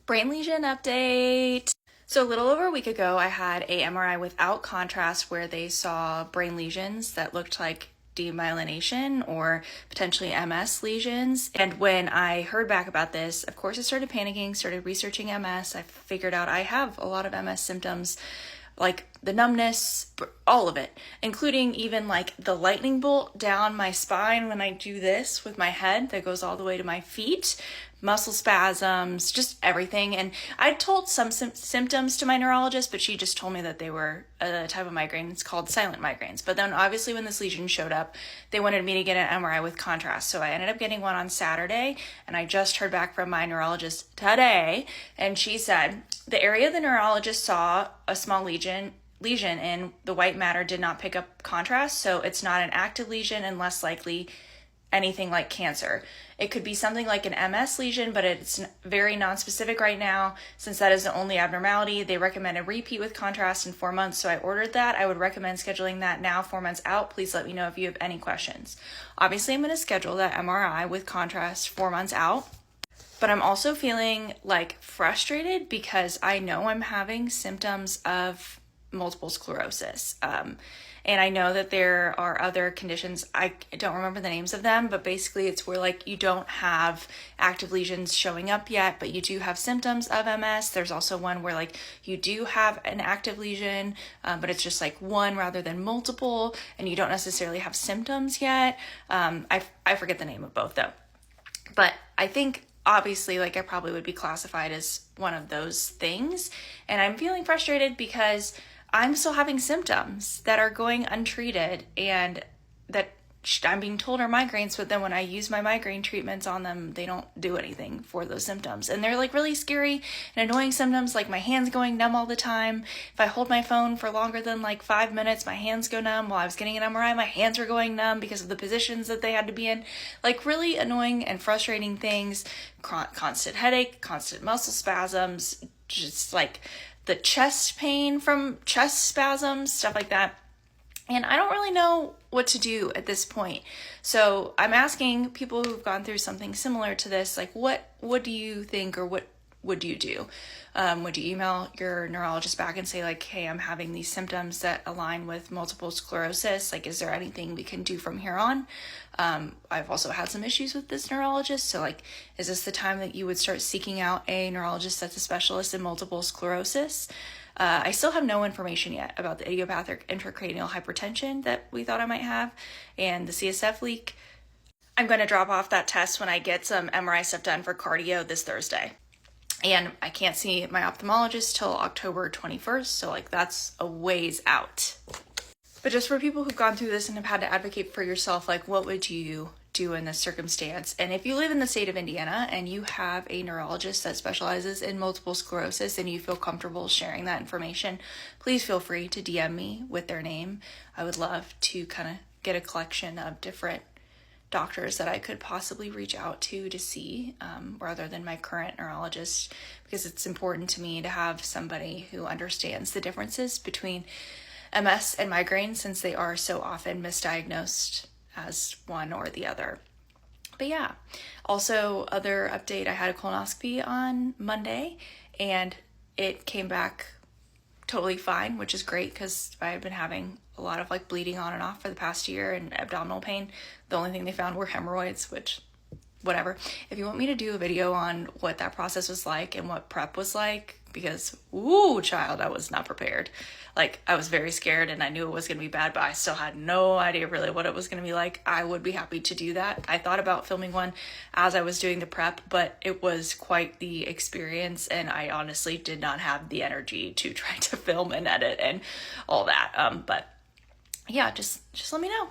Brain lesion update. So a little over a week ago, I had a MRI without contrast where they saw brain lesions that looked like demyelination or potentially MS lesions. And when I heard back about this, of course, I started panicking, started researching MS. I figured out I have a lot of MS symptoms, like the numbness, all of it, including even like the lightning bolt down my spine when I do this with my head that goes all the way to my feet, muscle spasms, just everything. And I told some symptoms to my neurologist, but she just told me that they were a type of migraine. It's called silent migraines. But then obviously when this lesion showed up, they wanted me to get an MRI with contrast. So I ended up getting one on Saturday, and I just heard back from my neurologist today, and she said the area the neurologist saw a small lesion in the white matter did not pick up contrast, so it's not an active lesion and less likely anything like cancer. It could be something like an MS lesion, but it's very non-specific right now. Since that is the only abnormality, they recommend a repeat with contrast in 4 months, so I ordered that. I would recommend scheduling that now, 4 months out. Please let me know if you have any questions. Obviously, I'm going to schedule that MRI with contrast 4 months out. But I'm also feeling like frustrated because I know I'm having symptoms of multiple sclerosis. And I know that there are other conditions. I don't remember the names of them, but basically it's where like you don't have active lesions showing up yet, but you do have symptoms of MS. There's also one where like you do have an active lesion, but it's just like one rather than multiple, and you don't necessarily have symptoms yet. I forget the name of both though. But I think obviously, like I probably would be classified as one of those things. And I'm feeling frustrated because I'm still having symptoms that are going untreated and that I'm being told are migraines, but then when I use my migraine treatments on them, they don't do anything for those symptoms. And they're like really scary and annoying symptoms, like my hands going numb all the time. If I hold my phone for longer than like 5 minutes, my hands go numb. While I was getting an MRI, my hands were going numb because of the positions that they had to be in. Like really annoying and frustrating things, constant headache, constant muscle spasms, just like the chest pain from chest spasms, stuff like that. And I don't really know what to do at this point. So I'm asking people who've gone through something similar to this, like, what do you think, or what would you do? Would you email your neurologist back and say like, hey, I'm having these symptoms that align with multiple sclerosis. Like, is there anything we can do from here on? I've also had some issues with this neurologist. So like, is this the time that you would start seeking out a neurologist that's a specialist in multiple sclerosis? I still have no information yet about the idiopathic intracranial hypertension that we thought I might have and the CSF leak. I'm going to drop off that test when I get some MRI stuff done for cardio this Thursday. And I can't see my ophthalmologist till October 21st, so like that's a ways out. But just for people who've gone through this and have had to advocate for yourself, like what would you do in this circumstance? And if you live in the state of Indiana and you have a neurologist that specializes in multiple sclerosis and you feel comfortable sharing that information, please feel free to DM me with their name. I would love to kind of get a collection of different doctors that I could possibly reach out to see, rather than my current neurologist, because it's important to me to have somebody who understands the differences between MS and migraine, since they are so often misdiagnosed as one or the other. But yeah, also other update, I had a colonoscopy on Monday and it came back totally fine, which is great because I had been having a lot of like bleeding on and off for the past year and abdominal pain. The only thing they found were hemorrhoids, which whatever. If you want me to do a video on what that process was like and what prep was like, because ooh child, I was not prepared. Like I was very scared and I knew it was going to be bad, but I still had no idea really what it was going to be like. I would be happy to do that. I thought about filming one as I was doing the prep, but it was quite the experience and I honestly did not have the energy to try to film and edit and all that. But yeah, just let me know.